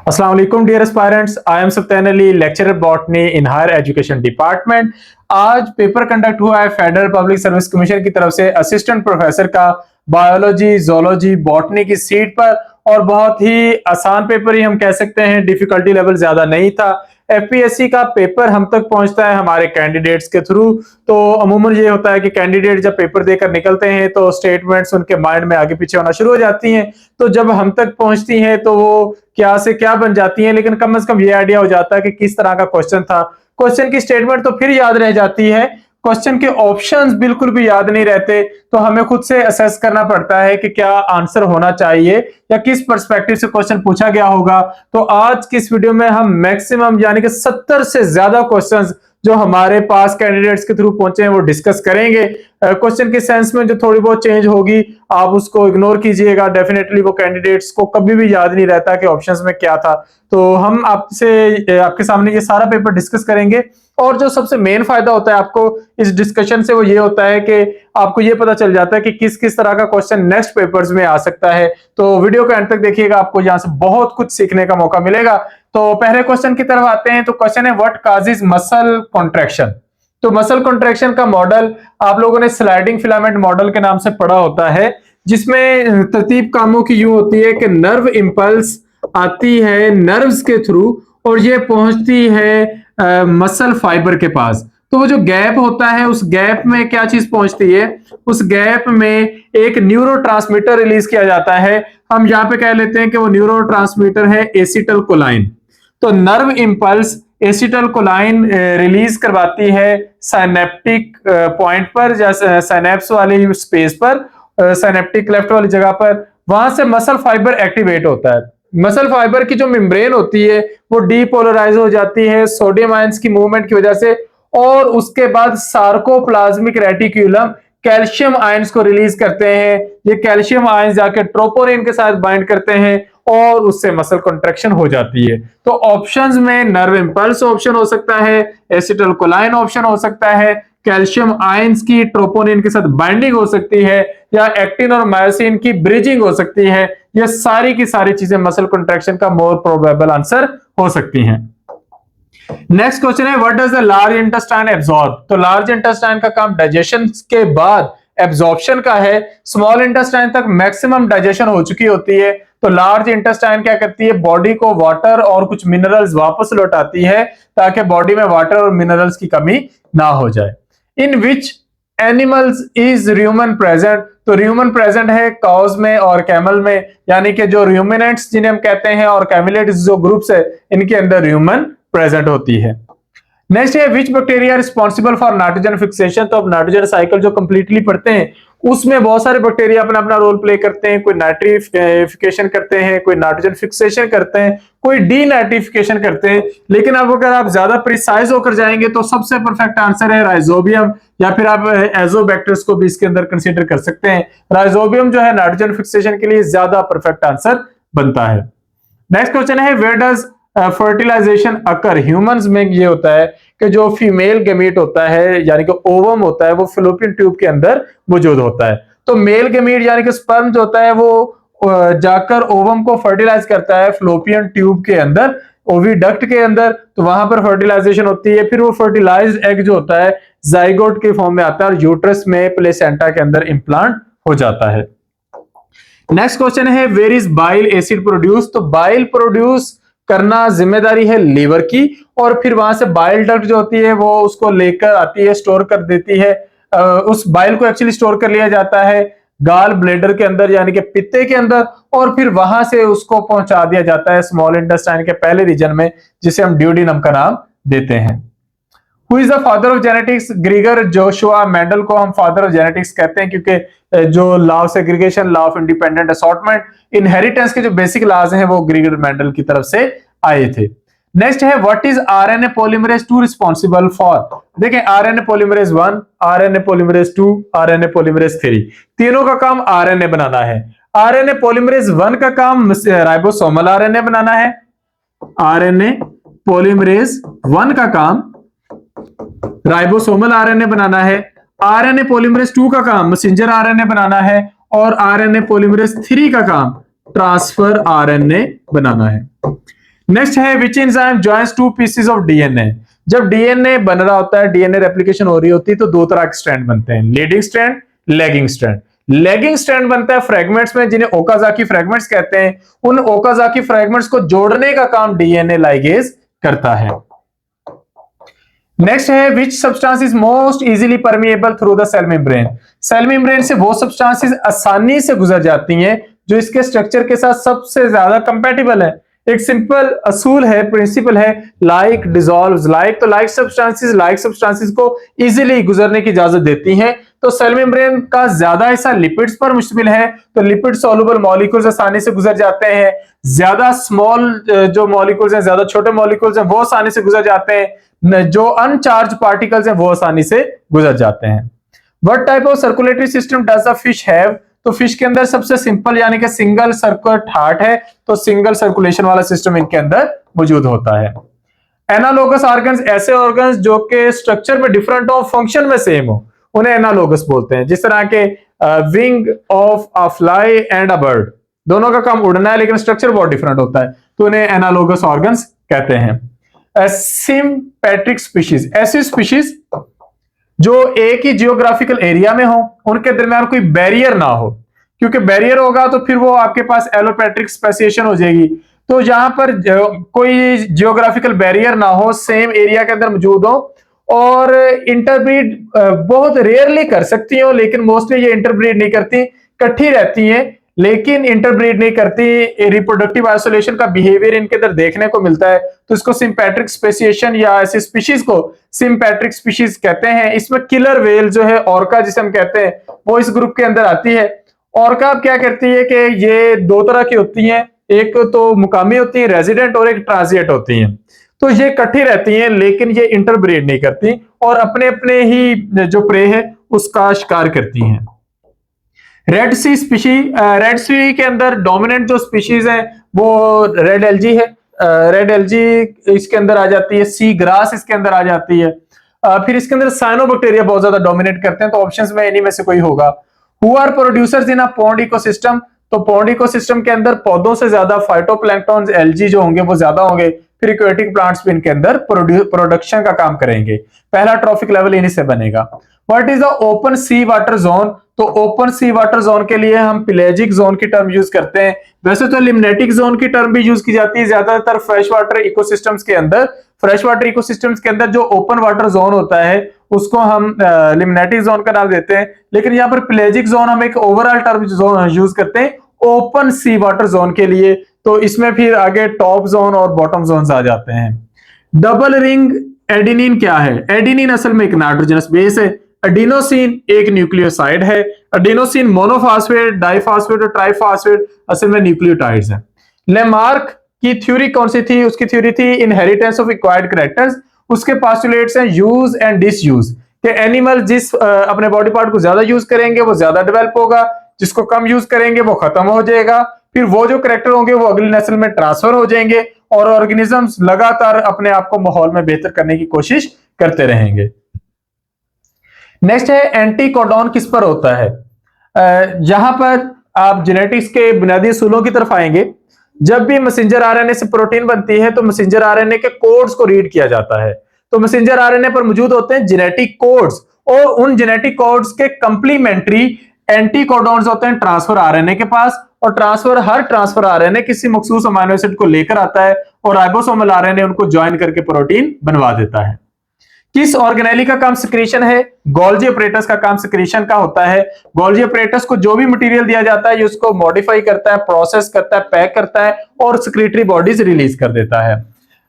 अस्सलाम वालेकुम dear aspirants, I am Satyan Ali, lecturer botany in higher education department. आज paper conduct हुआ है फेडरल पब्लिक सर्विस कमीशन की तरफ से असिस्टेंट प्रोफेसर का बायोलॉजी, जोलॉजी, बॉटनी की सीट पर, और बहुत ही आसान पेपर ही हम कह सकते हैं, डिफिकल्टी लेवल ज्यादा नहीं था। एफपीएससी का पेपर हम तक पहुंचता है हमारे कैंडिडेट्स के थ्रू। तो अमूमन ये होता है कि कैंडिडेट जब पेपर देकर निकलते हैं तो स्टेटमेंट्स उनके माइंड में आगे पीछे होना शुरू हो जाती हैं, तो जब हम तक पहुंचती हैं तो वो क्या से क्या बन जाती हैं, लेकिन कम से कम ये आइडिया हो जाता है कि किस तरह का क्वेश्चन था। क्वेश्चन की स्टेटमेंट तो फिर याद रह जाती है, क्वेश्चन के ऑप्शंस बिल्कुल भी याद नहीं रहते। तो हमें खुद से असेस करना पड़ता है कि क्या आंसर होना चाहिए या किस पर्सपेक्टिव से क्वेश्चन पूछा गया होगा। तो आज की इस वीडियो में हम मैक्सिमम यानी कि 70 से ज्यादा क्वेश्चंस जो हमारे पास कैंडिडेट्स के थ्रू पहुंचे हैं वो डिस्कस करेंगे। क्वेश्चन के सेंस में जो थोड़ी बहुत चेंज होगी आप उसको इग्नोर कीजिएगा, डेफिनेटली वो कैंडिडेट्स को कभी भी याद नहीं रहता कि ऑप्शंस में क्या था। तो हम आपके सामने ये सारा पेपर डिस्कस करेंगे, और जो सबसे मेन फायदा होता है आपको इस डिस्कशन से वो ये होता है कि आपको ये पता चल जाता है कि किस किस तरह का क्वेश्चन नेक्स्ट पेपर्स में आ सकता है। तो वीडियो का एंड तक देखिएगा, आपको यहाँ से बहुत कुछ सीखने का मौका मिलेगा। तो पहले क्वेश्चन की तरफ आते हैं। तो क्वेश्चन है, व्हाट काजेस मसल कॉन्ट्रैक्शन। तो मसल कॉन्ट्रैक्शन का मॉडल आप लोगों ने स्लाइडिंग फिलामेंट मॉडल के नाम से पढ़ा होता है, जिसमें तरतीब कामों की यूं होती है कि नर्व इंपल्स आती है नर्व्स के थ्रू और ये पहुंचती है मसल फाइबर के पास। तो वो जो गैप होता है उस गैप में क्या चीज पहुंचती है, उस गैप में एक न्यूरोट्रांसमीटर रिलीज किया जाता है। हम यहाँ पे कह लेते हैं कि वो न्यूरोट्रांसमीटर है एसिटल कोलाइन। तो nerve impulse acetylcholine release करवाती है साइनेप्टिक पॉइंट पर, जैसे साइनेप्स वाली स्पेस पर, साइनेप्टिक लेफ्ट वाली जगह पर। वहां से मसल फाइबर एक्टिवेट होता है। मसल फाइबर की जो मेम्ब्रेन होती है वो डीपोलराइज हो जाती है सोडियम आयंस की मूवमेंट की वजह से, और उसके बाद सार्कोप्लाज्मिक रेटिक्यूलम कैल्शियम आयंस को रिलीज करते हैं। ये कैल्शियम आयंस जाके ट्रोपोनिन के साथ बाइंड करते हैं और उससे मसल कॉन्ट्रैक्शन हो जाती है। तो ऑप्शंस में नर्व इंपल्स ऑप्शन हो सकता है, एसिटल कोलाइन ऑप्शन हो सकता है, कैल्शियम आयंस की ट्रोपोनिन के साथ बाइंडिंग हो सकती है, या एक्टिन और मायोसिन की ब्रिजिंग हो सकती है। ये सारी की सारी चीजें मसल कॉन्ट्रैक्शन का मोर प्रोबेबल आंसर हो सकती हैं। नेक्स्ट क्वेश्चन है, what does the large intestine absorb. तो लार्ज इंटेस्टाइन का काम डाइजेशन के बाद एब्जॉर्प्शन का है। स्मॉल इंटेस्टाइन तक मैक्सिमम डाइजेशन हो चुकी होती है। तो लार्ज इंटेस्टाइन क्या करती है, बॉडी को वाटर और कुछ मिनरल्स वापस लौटाती है ताकि बॉडी में वाटर और मिनरल्स की कमी ना हो जाए। In which animals is rumen present. तो र्यूमन प्रेजेंट है काउज में और कैमल में, यानी कि जो र्यूमिनेंट्स जिन्हें हम कहते हैं और कैमिलेट्स जो ग्रुप्स है इनके अंदर र्यूमन प्रेजेंट होती है। नेक्स्ट है, विच bacteria responsible for nitrogen fixation. तो अब नाइट्रोजन साइकिल जो कंप्लीटली पढ़ते हैं उसमें बहुत सारे बैक्टीरिया अपना अपना रोल प्ले करते हैं। कोई नाइट्रिफिकेशन करते हैं, कोई नाइट्रोजन फिक्सेशन करते हैं, कोई डीनाइट्रिफिकेशन करते हैं। लेकिन अब अगर आप ज्यादा प्रिसाइज होकर जाएंगे तो सबसे परफेक्ट आंसर है राइजोबियम, या फिर आप एजोबैक्टर्स को भी इसके अंदर कंसीडर कर सकते हैं। राइजोबियम जो है नाइट्रोजन फिक्सेशन के लिए ज्यादा परफेक्ट आंसर बनता है। नेक्स्ट क्वेश्चन है, where does fertilisation occur. Humans में ये होता है कि जो फीमेल गैमीट होता है यानी कि ओवम होता है वो फैलोपियन ट्यूब के अंदर मौजूद होता है। तो मेल गैमीट यानी कि स्पर्म जो होता है वो जाकर ओवम को फर्टिलाइज करता है फैलोपियन ट्यूब के अंदर, ओविडक्ट के अंदर। तो वहां पर फर्टिलाइजेशन होती है, फिर वो फर्टिलाइज्ड एग जो होता है जाइगोट के फॉर्म में आता है और यूट्रस में प्लेसेंटा के अंदर इंप्लांट हो जाता है। नेक्स्ट क्वेश्चन है, where is bile acid produce. तो बाइल प्रोड्यूस करना जिम्मेदारी है लीवर की, और फिर वहां से बाइल डक्ट जो होती है वो उसको लेकर आती है, स्टोर कर देती है। उस बाइल को एक्चुअली स्टोर कर लिया जाता है गाल ब्लेडर के अंदर यानी कि पित्ते के अंदर, और फिर वहां से उसको पहुंचा दिया जाता है स्मॉल इंटेस्टाइन के पहले रीजन में, जिसे हम ड्यूडेनम का नाम देते हैं। Who is the father of genetics. ग्रीगर Joshua Mendel को हम फादर ऑफ जेनेटिक्स कहते हैं, क्योंकि जो law of segregation, law of independent assortment, inheritance के जो बेसिक लॉज हैं वो ग्रीगर मेंडल की तरफ से आए थे। नेक्स्ट है, what is RNA polymerase 2 responsible for. देखें, RNA polymerase 1, RNA polymerase 2, RNA polymerase 3, तीनों का काम आरएनए बनाना है। आरएनए पॉलीमरेज 1 का काम राइबोसोमल आरएनए बनाना है। आरएनए पॉलीमरेज 1 का काम राइबोसोमल आरएनए बनाना है। आरएनए पॉलीमरेज 2 का काम मैसेंजर आरएनए बनाना है, और आरएनए पॉलीमरेज 3 का काम ट्रांसफर आरएनए बनाना है। नेक्स्ट है which enzyme joins two pieces of DNA. जब डीएनए बन रहा होता है, डीएनए रेप्लिकेशन हो रही होती है, तो दो तरह के स्ट्रैंड बनते हैं, leading strand, lagging strand. Lagging strand बनता है फ्रेगमेंट्स में, जिन्हें ओकाजाकी फ्रेगमेंट्स कहते हैं। उन ओकाजाकी फ्रेगमेंट्स को जोड़ने का काम डीएनए लाइगेज करता है। नेक्स्ट है which substance is most easily permeable through the cell membrane. Cell membrane से वो सब्सटेंसेस आसानी से गुजर जाती हैं जो इसके स्ट्रक्चर के साथ सबसे ज्यादा कंपैटिबल है। एक सिंपल असूल है, प्रिंसिपल है, लाइक डिसॉल्व्स लाइक। तो लाइक सब्सटेंसेस को इजीली गुजरने की इजाजत देती हैं। तो सेल मेम्ब्रेन का ज्यादा हिस्सा लिपिड्स पर मुश्तमिल है, तो लिपिड सॉल्युबल मॉलिक्यूल्स आसानी से गुजर जाते हैं। ज्यादा स्मॉल जो मॉलिक्यूल्स हैं, ज्यादा छोटे मॉलिक्यूल्स हैं, वो आसानी से गुजर जाते हैं। जो अनचार्ज पार्टिकल्स हैं वो आसानी से गुजर जाते हैं। What type of circulatory system does the fish have. तो फिश के अंदर सबसे सिंपल यानी कि सिंगल सर्कुलेट हार्ट है, तो सिंगल सर्कुलेशन वाला सिस्टम इनके अंदर मौजूद होता है। एनालोगस ऑर्गन्स ऐसे ऑर्गन्स जो के स्ट्रक्चर में डिफरेंट हो, फंक्शन में सेम हो, उन्हें एनालोगस बोलते हैं। जिस तरह के wing of a fly and a bird, दोनों का काम उड़ना है लेकिन स्ट्रक्चर बहुत डिफरेंट होता है, तो उन्हें एनालोगस ऑर्गन्स कहते हैं। सिम्पैट्रिक स्पीशीज, ऐसी स्पीशीज जो एक ही जियोग्राफिकल एरिया में हो, उनके दरमियान कोई बैरियर ना हो, क्योंकि बैरियर होगा तो फिर वो आपके पास एलोपैट्रिक स्पेसिएशन हो जाएगी। तो जहां पर कोई जियोग्राफिकल बैरियर ना हो, सेम एरिया के अंदर मौजूद हो, और इंटरब्रीड बहुत रेयरली कर सकती हो, लेकिन मोस्टली ये इंटरब्रीड नहीं करती, इकट्ठी रहती हैं लेकिन इंटरब्रीड नहीं करती। रिप्रोडक्टिव आइसोलेशन का बिहेवियर इनके अंदर देखने को मिलता है, तो इसको सिम्पैट्रिक स्पेसिएशन या ऐसी स्पीशीज को सिम्पैट्रिक स्पीशीज कहते हैं। इसमें किलर वेल जो है, ऑर्का जिसे हम कहते हैं, वो इस ग्रुप के अंदर आती है। ऑर्का अब क्या करती है कि ये दो तरह की होती हैं, एक तो मुकामी होती है रेजिडेंट, और एक ट्रांजिएंट होती हैं। तो ये इकट्ठी रहती हैं लेकिन ये इंटरब्रीड नहीं करती, और अपने अपने ही जो प्रे है उसका शिकार करती हैं। रेड सी स्पीशीज, रेड सी के अंदर डोमिनेंट जो स्पीशीज है वो रेड एल्जी है। रेड एल्जी इसके अंदर आ जाती है, सी ग्रास इसके अंदर आ जाती है। फिर इसके अंदर साइनोबैक्टीरिया बहुत ज्यादा डोमिनेट करते हैं, तो ऑप्शंस में इन्हीं में से कोई होगा। Who are producers in a pond ecosystem. तो पॉन्ड इकोसिस्टम के अंदर पौधों से ज्यादा फाइटोप्लैंक्टन, एल्जी जो होंगे वो ज्यादा होंगे, फिर एक्वेटिक प्लांट्स भी इनके अंदर प्रोडक्शन का काम करेंगे। पहला ट्रॉफिक लेवल इन्हीं से बनेगा। What is the open sea water zone. तो ओपन सी वाटर जोन के लिए हम पेलेजिक जोन की टर्म यूज करते हैं। वैसे तो लिम्नेटिक जोन की टर्म भी यूज की जाती है ज्यादातर फ्रेश वाटर इकोसिस्टम्स के अंदर। फ्रेश वाटर इकोसिस्टम्स के अंदर जो ओपन वाटर जोन होता है उसको हम लिम्नेटिक जोन का नाम देते हैं, लेकिन यहाँ पर पेलेजिक जोन हम एक ओवरऑल टर्म यूज करते हैं ओपन सी वाटर जोन के लिए। तो इसमें फिर आगे टॉप जोन और बॉटम जोन आ जाते हैं। डबल रिंग एडेनिन क्या है। एडेनिन असल में एक नाइट्रोजनस बेस है। एडिनोसिन एक न्यूक्लियोसाइड है। एडिनोसिन मोनोफॉस्फेट, डाइफॉस्फेट और ट्राइफॉस्फेट असल में न्यूक्लियोटाइड्स हैं। लेमार्क की थ्योरी कौन सी थी। उसकी थ्योरी थी इनहेरिटेंस ऑफ एक्वायर्ड कैरेक्टर्स। उसके पोस्टुलेट्स हैं यूज एंड डिसयूज, कि एनिमल जिस अपने बॉडी पार्ट को ज्यादा यूज करेंगे वो ज्यादा डेवलप होगा, जिसको कम यूज करेंगे वो खत्म हो जाएगा। फिर वो जो कैरेक्टर होंगे वो अगली नस्ल में ट्रांसफर हो जाएंगे, और ऑर्गेनिजम्स लगातार अपने आप को माहौल में बेहतर करने की कोशिश करते रहेंगे। नेक्स्ट है एंटीकोडॉन किस पर होता है। यहां पर आप जेनेटिक्स के बुनियादी असूलों की तरफ आएंगे। जब भी मैसेंजर आरएनए से प्रोटीन बनती है तो मैसेंजर आरएनए के कोड्स को रीड किया जाता है। तो मैसेंजर आरएनए पर मौजूद होते हैं जेनेटिक कोड्स, और उन जेनेटिक कोड्स के कंप्लीमेंट्री एंटीकोडॉन्स होते हैं ट्रांसफर आरएनए के पास। और हर ट्रांसफर आरएनए किसी मखसूस अमीनो एसिड को लेकर आता है, और राइबोसोमल आरएनए उनको ज्वाइन करके प्रोटीन बनवा देता है। किस ऑर्गेनेली का काम सिक्रीशन है। गोल्जी ऑपरेटस का काम सिक्रीशन का होता है। गोल्जी ऑपरेटस को जो भी मटेरियल दिया जाता है ये उसको मॉडिफाई करता है, प्रोसेस करता है, पैक करता है और सिक्रीटरी बॉडीज रिलीज कर देता है।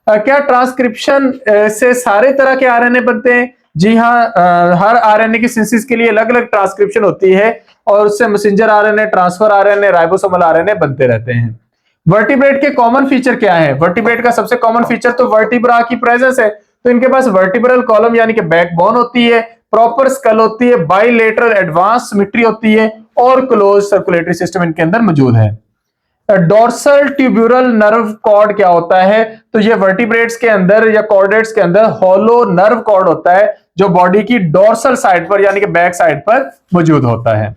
क्या ट्रांसक्रिप्शन से सारे तरह के आरएनए बनते हैं। जी हाँ, हर आरएनए की सिंथेसिस के लिए अलग अलग ट्रांसक्रिप्शन होती है, और उससे messenger RNA, transfer RNA, ribosomal RNA बनते रहते हैं। वर्टिब्रेट के कॉमन फीचर क्या है। वर्टिब्रेट का सबसे कॉमन फीचर तो वर्टिब्रा की प्रेजेंस है। तो इनके पास वर्टिब्रल कॉलम यानी कि बैकबोन होती है, प्रॉपर स्कल होती है, बाइलेटरल एडवांस सिमेट्री होती है, और क्लोज सर्कुलेटरी सिस्टम इनके अंदर मौजूद है। डोर्सल ट्यूब्यूरल नर्व कॉर्ड क्या होता है। तो ये वर्टिब्रेट्स के अंदर या कॉर्डेट्स के अंदर हॉलो नर्व कॉर्ड होता है, जो बॉडी की डोर्सल साइड पर यानी कि बैक साइड पर मौजूद होता है।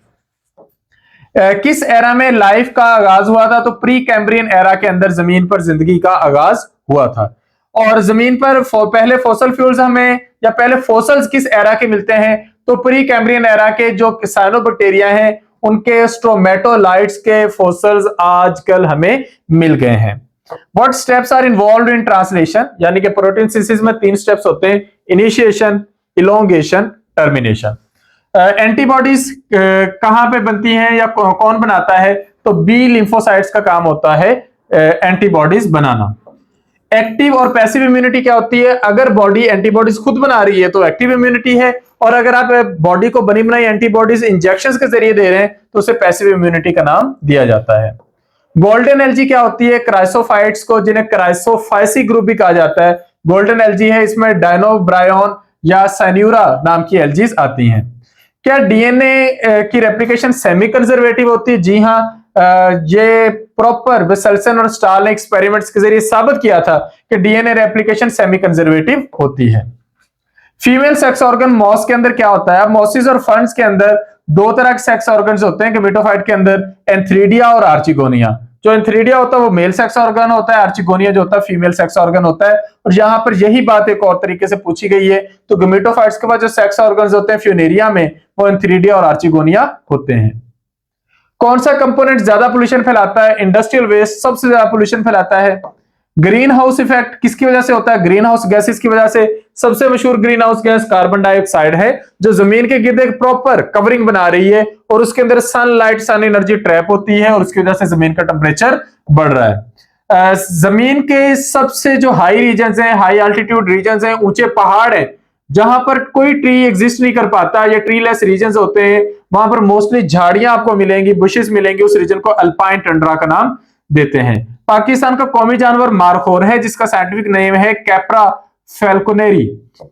किस एरा में लाइफ का आगाज हुआ था? तो प्री कैम्ब्रियन एरा के अंदर जमीन पर जिंदगी का आगाज हुआ था। और जमीन पर पहले फॉसल फ्यूल्स हमें या पहले फॉसल्स किस एरा के मिलते हैं? तो प्री कैम्ब्रियन एरा के जो साइनोबैक्टीरिया हैं उनके स्ट्रोमेटोलाइट्स के फॉसल्स आजकल हमें मिल गए हैं। What steps are involved in translation? यानी कि प्रोटीन सिंथेसिस में 3 स्टेप्स होते हैं, इनिशिएशन, इलोंगेशन, टर्मिनेशन। एंटीबॉडीज कहां पे बनती हैं या कौन बनाता है? तो बी लिम्फोसाइट्स का काम होता है एंटीबॉडीज बनाना। एक्टिव और पैसिव इम्यूनिटी क्या होती है? अगर बॉडी एंटीबॉडीज खुद बना रही है तो एक्टिव इम्यूनिटी है, और अगर आप बॉडी को बनी बनाई एंटीबॉडीज इंजेक्शंस के जरिए दे रहे हैं तो उसे पैसिव इम्यूनिटी का नाम दिया जाता है। गोल्डन एलजी क्या होती है? क्राइसोफाइट्स को, जिन्हें क्राइसोफाइसी ग्रुप भी कहा जाता है, गोल्डन एलजी है। इसमें डायनोब्रायोन या साइन्यूरा नाम की एलजीज आती हैं। क्या डीएनए की रेप्लिकेशन सेमी कंजर्वेटिव होती है? जी हाँ, ये प्रॉपर बेसेल्सन और स्टाल ने एक्सपेरिमेंट्स के जरिए साबित किया था कि डीएनए रेप्लिकेशन सेमी कंजर्वेटिव होती है। फीमेल सेक्स ऑर्गन मॉस के अंदर क्या होता है? मॉसिस और फंड्स के अंदर 2 तरह के सेक्स ऑर्गन्स होते हैं गेमेटोफाइट के अंदर, एंथ्रीडिया और आर्चिगोनिया। जो एंथ्रीडिया होता है वो मेल सेक्स ऑर्गन होता है, आर्चिगोनिया जो होता है फीमेल सेक्स ऑर्गन होता है। और यहां पर यही बात एक और तरीके से पूछी गई है, तो गेमेटोफाइट्स के पास जो सेक्स ऑर्गन्स होते हैं फ्यूनेरिया में, वो एंथ्रीडिया और आर्चिगोनिया होते हैं। कौन सा कंपोनेंट ज्यादा पोल्यूशन फैलाता है? इंडस्ट्रियल वेस्ट सबसे ज्यादा पोल्यूशन फैलाता है। ग्रीन हाउस इफेक्ट किसकी वजह से होता है? ग्रीन हाउस गैसेस की वजह से। सबसे मशहूर green house gas carbon dioxide है, जो जमीन के गिर्द एक प्रॉपर कवरिंग बना रही है और उसके अंदर सनलाइट, सन एनर्जी ट्रैप होती है और उसकी वजह से जमीन का टेम्परेचर बढ़ रहा है। जमीन के सबसे जो हाई रीजन है, हाई एल्टीट्यूड रीजन है, ऊंचे पहाड़ है, जहां पर कोई ट्री एग्जिस्ट नहीं कर पाता, ये ट्रीलेस रीजन होते हैं, वहां पर मोस्टली झाड़ियां आपको मिलेंगी, बुशेस मिलेंगी। उस रीजन को अल्पाइन टंड्रा का नाम देते हैं। पाकिस्तान का कौमी जानवर मारखोर है, जिसका साइंटिफिक नेम है कैप्रा फैल्कोनेरी।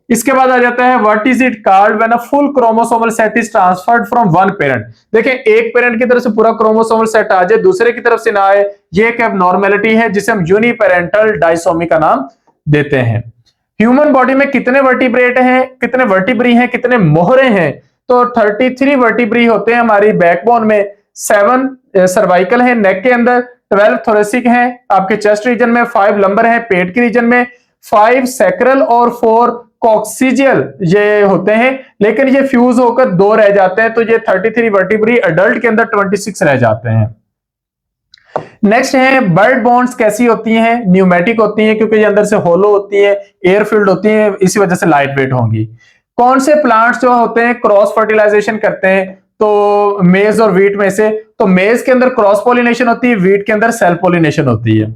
इसके बाद आ जाता है what is it called when a full chromosomal set is transferred from one parent. देखें, एक पेरेंट की तरफ से पूरा क्रोमोसोमल सेट आ जाए, दूसरे की तरफ से ना आए, ये एक एबनॉर्मेलिटी है जिसे हम यूनिपेरेंटल डायसोमी का नाम देते हैं। ह्यूमन बॉडी में कितने वर्टिब्रेट हैं, कितने वर्टिब्री हैं, कितने मोहरे हैं? तो 33 वर्टिब्री होते हैं हमारी बैकबोन में, 7 सर्वाइकल है नेक के अंदर, 12 थोरेसिक हैं आपके चेस्ट रीजन में, 5 लंबर हैं पेट के रीजन में, 5 सैक्रल और 4 कॉक्सिजियल ये होते हैं, लेकिन ये फ्यूज होकर 2 रह जाते हैं, तो ये 33 वर्टिब्री अडल्ट के अंदर 26 रह जाते हैं। नेक्स्ट है बर्ड बोन्स कैसी होती हैं? न्यूमेटिक होती हैं, क्योंकि ये अंदर से होलो होती है, एयर फिल्ड होती है, इसी वजह से लाइट वेट होंगी। कौन से प्लांट्स जो होते हैं क्रॉस फर्टिलाइजेशन करते हैं? तो मेज और वीट में से, तो मेज के अंदर क्रॉस पॉलिनेशन होती है, वीट के अंदर सेल्फ पॉलिनेशन होती है।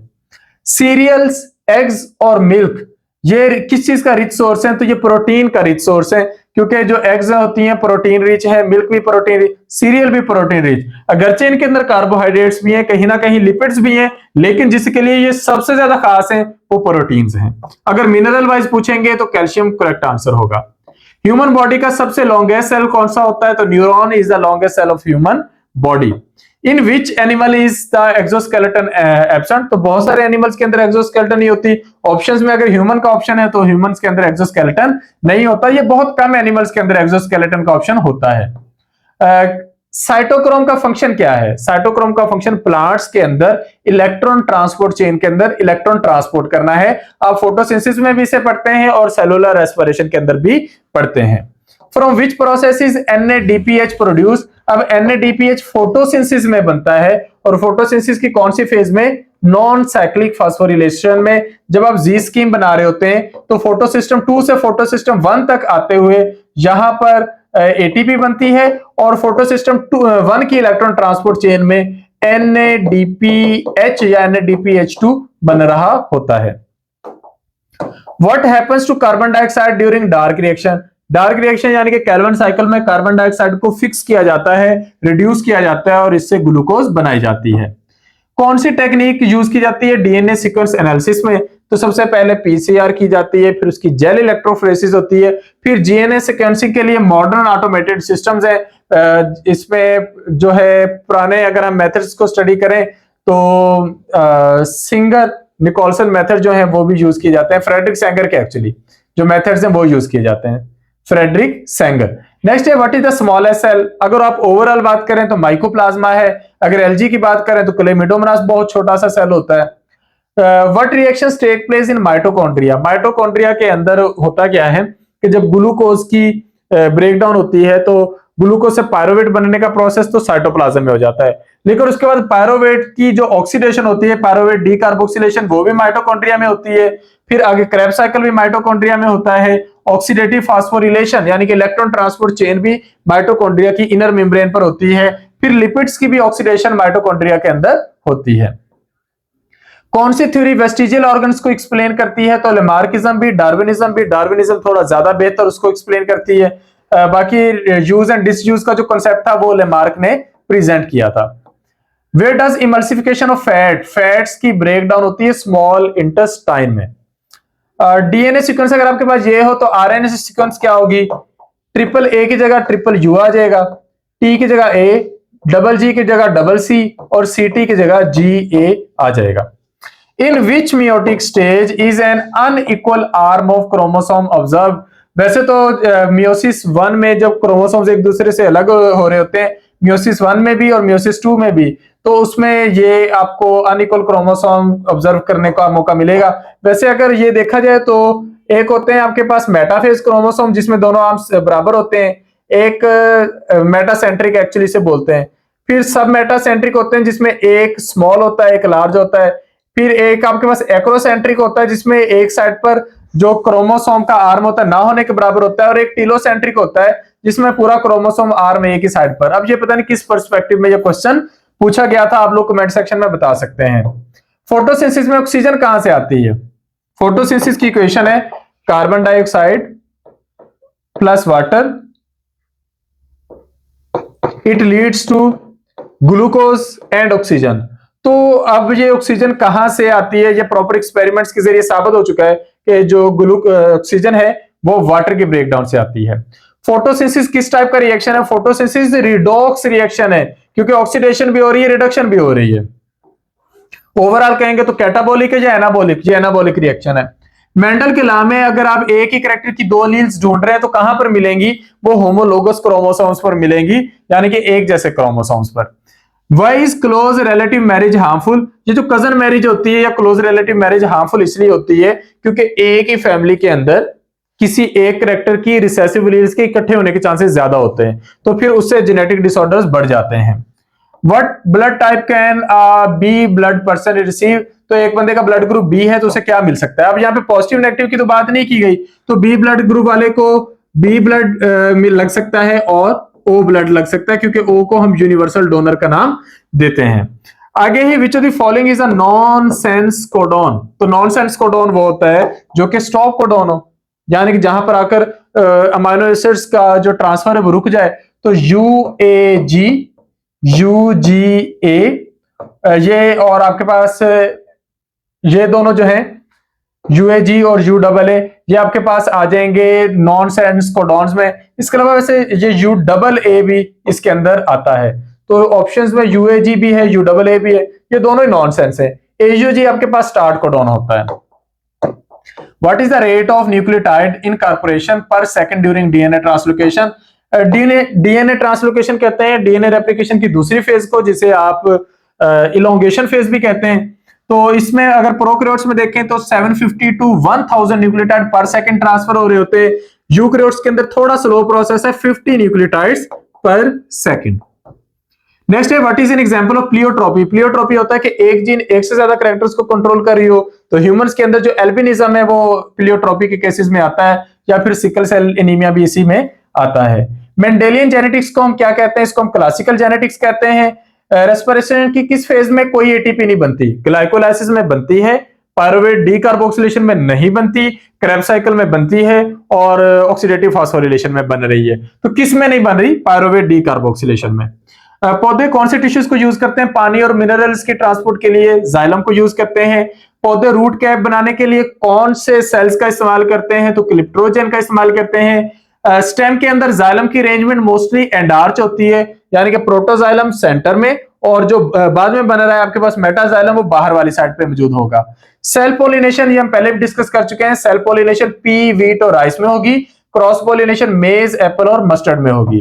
सीरियल्स, एग्स और मिल्क ये किस चीज का रिच सोर्स है? तो ये प्रोटीन का रिच सोर्स है, क्योंकि जो एग्स होती हैं प्रोटीन रिच है, मिल्क भी प्रोटीन रिच, सीरियल भी प्रोटीन रिच। अगरचे इनके अंदर कार्बोहाइड्रेट्स भी हैं, कहीं ना कहीं लिपिड्स भी हैं, लेकिन जिसके लिए ये सबसे ज्यादा खास है वो प्रोटीन्स हैं। अगर मिनरल वाइज पूछेंगे तो कैल्शियम करेक्ट आंसर होगा। ह्यूमन बॉडी का सबसे लॉन्गेस्ट सेल कौन सा होता है? तो neuron is the longest cell of human body. In which animal is the exoskeleton absent? तो बहुत सारे एनिमल्स के अंदर एक्सोस्केलेटन नहीं होती। ऑप्शंस में अगर ह्यूमन का ऑप्शन है तो ह्यूमंस के अंदर एक्सोस्केलेटन नहीं होता, ये बहुत कम एनिमल्स के अंदर एक्सोस्केलेटन का ऑप्शन होता है। साइटोक्रोम का फंक्शन क्या है? साइटोक्रोम का फंक्शन प्लांट्स के अंदर इलेक्ट्रॉन ट्रांसपोर्ट चेन के अंदर इलेक्ट्रॉन ट्रांसपोर्ट करना है। आप फोटोसिंथेसिस में भी इसे पढ़ते हैं और सेलुलर रेस्पिरेशन के अंदर भी पढ़ते हैं। From which process is NADPH produce? अब NADPH फोटोसिंथेसिस में बनता है, और फोटोसिंथेसिस की कौन सी फेज में? नॉन साइक्लिक फास्फोरिलेशन में। जब आप जी स्कीम बना रहे होते हैं तो फोटोसिस्टम 2 से फोटोसिस्टम 1 तक आते हुए यहां पर ATP बनती है, और फोटोसिस्टम 1 की इलेक्ट्रॉन ट्रांसपोर्ट चेन में NADPH या NADPH2 बन रहा होता है। What happens to carbon dioxide during dark reaction? Dark reaction यानी कि कैल्विन साइकिल में कार्बन डाइऑक्साइड को फिक्स किया जाता है, रिड्यूस किया जाता है और इससे ग्लूकोज बनाई जाती है। कौन सी टेक्निक यूज की जाती है डीएनए सीक्वेंस एनालिसिस में? तो सबसे पहले पीसीआर की जाती है, फिर उसकी जेल इलेक्ट्रोफोरेसिस होती है, फिर जीएनए सीक्वेंसिंग के लिए मॉडर्न ऑटोमेटेड सिस्टम्स है। इसमें जो है पुराने अगर हम मेथड्स को स्टडी करें तो सिंगर निकोलसन मेथड जो है वो भी यूज किए जाते हैं। फ्रेडरिक सेंगर के एक्चुअली जो मेथड्स हैं वो यूज किए जाते हैं, फ्रेडरिक सेंगर। नेक्स्ट है what is the smallest cell. अगर आप ओवरऑल बात करें तो माइकोप्लाज्मा है, अगर एलजी की बात करें तो क्लेमिडोमोनास बहुत छोटा सा सेल होता है। What reactions take place in mitochondria. Mitochondria के अंदर होता क्या है कि जब ग्लूकोज की ब्रेकडाउन होती है तो ग्लूकोज से पायरोवेट बनने का प्रोसेस तो साइटोप्लाज्म में हो जाता है, लेकिन उसके बाद पायरोवेट की जो ऑक्सीडेशन होती है, पायरोवेट डीकार्बोक्सिलेशन, वो भी माइटोकॉन्ड्रिया में होती है। फिर आगे क्रेब्स साइकिल भी माइटोकॉन्ड्रिया में होता है। ऑक्सीडेटिव फास्फोरिलेशन यानी कि इलेक्ट्रॉन ट्रांसपोर्ट चेन भी माइटोकॉन्ड्रिया की इनर मेम्ब्रेन पर होती है। फिर लिपिड्स की भी ऑक्सीडेशन माइटोकॉन्ड्रिया के अंदर होती है। कौन सी थ्योरी वेस्टिजियल ऑर्गन्स को एक्सप्लेन करती है? तो लेमार्किज्म भी, डार्विनिज्म थोड़ा ज्यादा बेहतर उसको एक्सप्लेन करती है। बाकी यूज एंड डिसयूज का जो कॉन्सेप्ट था वो लेमार्क ने प्रेजेंट किया था। Where does emulsification of fats की ब्रेकडाउन होती है? स्मॉल इंटेस्टाइन में। डीएनए सीक्वेंस अगर आपके पास ये हो तो आरएनए सीक्वेंस क्या होगी? ट्रिपल ए की जगह ट्रिपल यू आ जाएगा, टी की जगह ए, डबल जी की जगह डबल सी और सी टी की जगह जी ए आ जाएगा। In which meiotic stage is an unequal arm of chromosome observe. वैसे तो मियोसिस 1 में जब क्रोमोसोम्स एक दूसरे से अलग हो रहे होते हैं, मियोसिस 1 में भी और मियोसिस 2 में भी, तो उसमें ये आपको अनइक्वल क्रोमोसोम ऑब्जर्व करने का मौका मिलेगा। वैसे अगर ये देखा जाए तो एक होते हैं आपके पास मेटाफेज क्रोमोसोम जिसमें दोनों आर्म्स बराबर होते हैं, एक मेटासेंट्रिक एक्चुअली से बोलते हैं। फिर सब मेटासेंट्रिक होते हैं जिसमें एक स्मॉल होता है, एक लार्ज होता है। फिर एक आपके पास एक्रोसेंट्रिक होता है जिसमें एक साइड पर जो क्रोमोसोम का आर्म होता है ना होने के बराबर होता है, और एक टीलोसेंट्रिक होता है जिसमें पूरा क्रोमोसोम आर्म एक ही साइड पर। अब ये पता नहीं किस पर्सपेक्टिव में ये क्वेश्चन पूछा गया था, आप लोग कमेंट सेक्शन में बता सकते हैं। फोटोसिंथेसिस में ऑक्सीजन कहां से आती है? फोटोसिंथेसिस की इक्वेशन है carbon dioxide plus water, it leads to glucose and oxygen. तो अब ये ऑक्सीजन कहां से आती है? ये प्रॉपर एक्सपेरिमेंट्स के जरिए साबित हो चुका है कि जो ऑक्सीजन है वो वाटर के ब्रेकडाउन से आती है। फोटोसिंथेसिस किस टाइप का रिएक्शन है? फोटोसिंथेसिस रिडॉक्स रिएक्शन है, क्योंकि ऑक्सीडेशन भी हो रही है, रिडक्शन भी हो रही है। ओवरऑल कहेंगे तो कैटाबोलिक है या एनाबोलिक? ये एनाबोलिक रिएक्शन है। मेंडल के लॉ में अगर आप एक ही कैरेक्टर की दो लील्स ढूंढ रहे हैं तो कहां पर मिलेंगी? वो होमोलोगस क्रोमोसोम्स पर मिलेंगी, यानी कि एक जैसे क्रोमोसोम्स पर। Why is close relative marriage harmful? ये जो कजन मैरिज होती है या क्लोज रिलेटिव मैरिज हार्मफुल इसलिए होती है क्योंकि एक ही फैमिली के अंदर किसी एक कैरेक्टर की रिसेसिव एलील्स के इकट्ठे होने के चांसेस ज्यादा होते हैं, तो फिर उससे जेनेटिक डिसऑर्डर्स बढ़ जाते हैं। What blood type can be blood person receive? तो एक बंदे का ब्लड ग्रुप बी है तो उसे क्या मिल सकता है? अब यहाँ पे पॉजिटिव नेगेटिव की तो बात नहीं की गई, तो बी ब्लड ग्रुप वाले को बी ब्लड लग सकता है और ओ ब्लड लग सकता है, क्योंकि ओ को हम यूनिवर्सल डोनर का नाम देते हैं। आगे ही which of the following is a nonsense codon? तो नॉनसेंस कोडॉन वो होता है जो कि स्टॉप कोडॉन हो, यानी कि जहां पर आकर अमाइनो एसिड्स का जो ट्रांसफर है वो रुक जाए। तो UAG, UGA, ये और आपके पास ये दोनों जो है UAG और UAA, ये आपके पास आ जाएंगे नॉनसेंस कोडॉन्स में। इसके अलावा वैसे ये UAA भी इसके अंदर आता है, तो ऑप्शंस में UAG भी है, UAA भी है, ये दोनों ही नॉनसेंस है। AUG आपके पास स्टार्ट कोडॉन होता है। What is the rate of nucleotide incorporation per second during DNA translocation? DNA translocation कहते हैं DNA रेप्लिकेशन की दूसरी फेज को, जिसे आप इलोंगेशन फेज भी कहते हैं। तो इसमें अगर प्रोकैरियोट्स में देखें तो 750 to 1000 न्यूक्लियोटाइड पर सेकंड ट्रांसफर हो रहे होते हैं। यूकैरियोट्स के अंदर थोड़ा स्लो प्रोसेस है, 50 न्यूक्लियोटाइड्स पर सेकंड। नेक्स्ट है what is an example of pleiotropy? Pleiotropy होता है कि एक जीन एक से ज्यादा कैरेक्टर्स को कंट्रोल कर रही हो। तो ह्यूमंस के अंदर जो एल्बिनिज्म है वो प्लियोट्रोपी के केसेस में आता है, या फिर सिकल सेल एनीमिया भी इसी में आता है। मेंडेलियन जेनेटिक्स को हम क्या कहते हैं? इसको हम क्लासिकल जेनेटिक्स कहते हैं। रेस्पिरेशन की किस फेज में कोई एटीपी नहीं बनती? ग्लाइकोलाइसिस में बनती है, पायरुवेट डीकार्बोक्सिलेशन में नहीं बनती, क्रेब्स साइकिल में बनती है, और ऑक्सीडेटिव फास्फोरिलेशन में बन रही है। तो किस में नहीं बन रही? पायरुवेट डीकार्बोक्सिलेशन में। पौधे कौन से टिश्यूज को यूज करते हैं पानी और मिनरल्स के ट्रांसपोर्ट के लिए? जाइलम को यूज करते हैं। पौधे रूट कैप बनाने के लिए कौन से सेल्स का इस्तेमाल करते हैं? तो क्लिप्टोजन का इस्तेमाल करते हैं। स्टेम के अंदर जाइलम की अरेंजमेंट मोस्टली एंडार्च होती है, यानी कि प्रोटोजाइलम सेंटर में, और जो बाद में बना रहा है आपके पास मेटाजाइलम वो बाहर वाली साइड पे मौजूद होगा। सेल पोलिनेशन ये हम पहले भी डिस्कस कर चुके हैं। सेल पोलिनेशन पी, वीट और राइस में होगी। क्रॉस पोलिनेशन मेज, एप्पल और मस्टर्ड में होगी।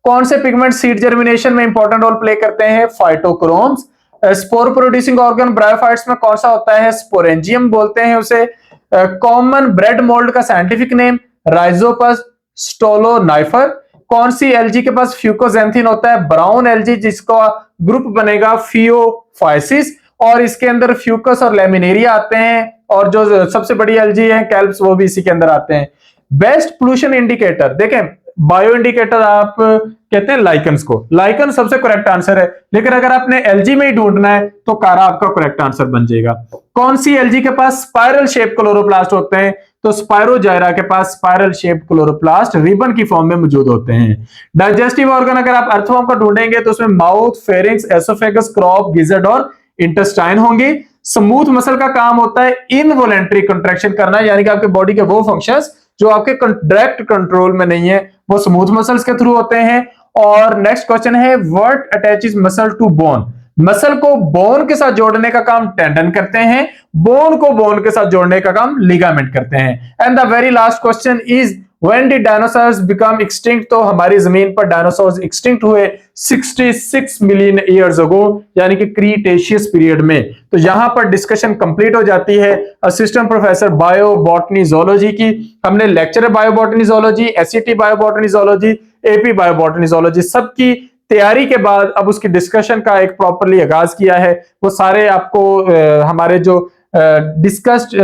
कौन से पिगमेंट सीड जर्मिनेशन में इंपॉर्टेंट रोल प्ले करते हैं? फाइटोक्रोम्स। स्पोर प्रोड्यूसिंग ऑर्गन ब्रायोफाइट्स में कौन सा होता है? स्पोरेंजियम बोलते हैं उसे। कॉमन ब्रेड मोल्ड का साइंटिफिक नेम? राइजोपस स्टोलोनाइफर। कौन सी एल्गी के पास फ्यूकोजेंथिन होता है? ब्राउन एल्गी, जिसका ग्रुप बनेगा फियोफाइसिस, और इसके अंदर फ्यूकस और लेमिनेरिया आते हैं, और जो सबसे बड़ी एल्गी है कैल्प्स, वो भी इसी के अंदर आते हैं। बेस्ट पोल्यूशन इंडिकेटर, देखें बायो इंडिकेटर आप कहते हैं लाइकन्स को, लाइकन सबसे करेक्ट आंसर है, लेकिन अगर आपने एल्गी में ही ढूंढना है तो कारा आपका करेक्ट आंसर बन जाएगा। कौन सी एल्गी के पास स्पाइरल शेप क्लोरोप्लास्ट होते हैं? तो स्पायरोजायरा के पास स्पाइरल शेप क्लोरोप्लास्ट रिबन की फॉर्म में मौजूद होते हैं। डाइजेस्टिव ऑर्गन अगर आप अर्थवर्म का ढूंढेंगे तो उसमें mouth, pharynx, oesophagus, crop, gizzard और इंटेस्टाइन होंगे। स्मूथ मसल का काम होता है इनवॉलेंटरी कंट्रैक्शन करना, यानी कि आपके बॉडी के वो फंक्शंस जो आपके डायरेक्ट कंट्रोल में नहीं है वो स्मूथ मसल्स के थ्रू होते हैं। और नेक्स्ट क्वेश्चन है, what attaches muscle to bone? Muscle को बोन के साथ जोड़ने का काम टेंडन करते हैं, बोन को बोन के साथ जोड़ने का काम लिगामेंट करते हैं। And the very last question is, when did dinosaurs become extinct? तो हमारी जमीन पर डायनासोर्स एक्सटिंक्ट हुए 66 मिलियन ईयर्स अगो, यानी कि क्रीटेशियस पीरियड में। तो यहां पर डिस्कशन कंप्लीट हो जाती है assistant professor bio botany zoology की। हमने lecturer bio botany zoology, SET bio botany zoology, AP bio botany zoology सबकी तैयारी के बाद अब उसकी डिस्कशन का एक प्रॉपरली आगाज किया है। वो सारे आपको हमारे जो डिस्कस्ड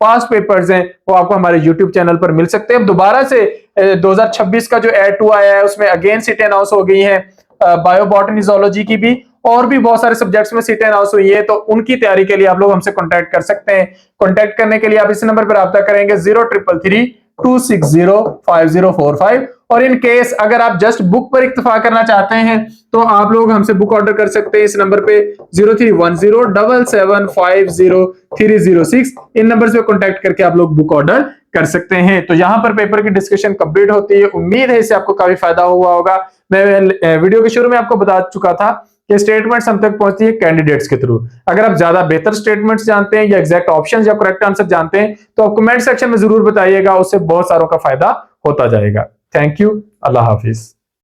पास्ट पेपर्स हैं वो आपको हमारे YouTube चैनल पर मिल सकते हैं। दोबारा से 2026 का जो एड 2 आया है उसमें अगेन सीटें अनाउंस हो गई हैं, बायो बॉटनी जोलॉजी की भी, और भी बहुत सारे सब्जेक्ट्स में सीटें अनाउंस हुई है। तो उनकी तैयारी के लिए आप लोग हमसे कांटेक्ट कर सकते हैं। कांटेक्ट करने के लिए आप इस नंबर पर राब्ता करेंगे 0333-260-5045। और इन केस अगर आप जस्ट बुक पर इक्तफा करना चाहते हैं तो आप लोग हमसे बुक ऑर्डर कर सकते हैं इस नंबर पे 031077500306। इन नंबर से कांटेक्ट करके आप लोग बुक ऑर्डर कर सकते हैं। तो यहां पर पेपर की डिस्कशन कंप्लीट होती है। उम्मीद है इससे आपको काफी फायदा हुआ होगा। मैं वीडियो के शुरू में आपको बता चुका था कि स्टेटमेंट्स हम तक पहुंचती है कैंडिडेट्स के थ्रू। अगर आप ज्यादा बेहतर स्टेटमेंट्स जानते हैं या एग्जैक्ट ऑप्शंस या करेक्ट आंसर जानते हैं तो आप कमेंट सेक्शन में जरूर बताइएगा, उससे बहुत सारों का फायदा होता जाएगा। Thank you, Allah Hafiz.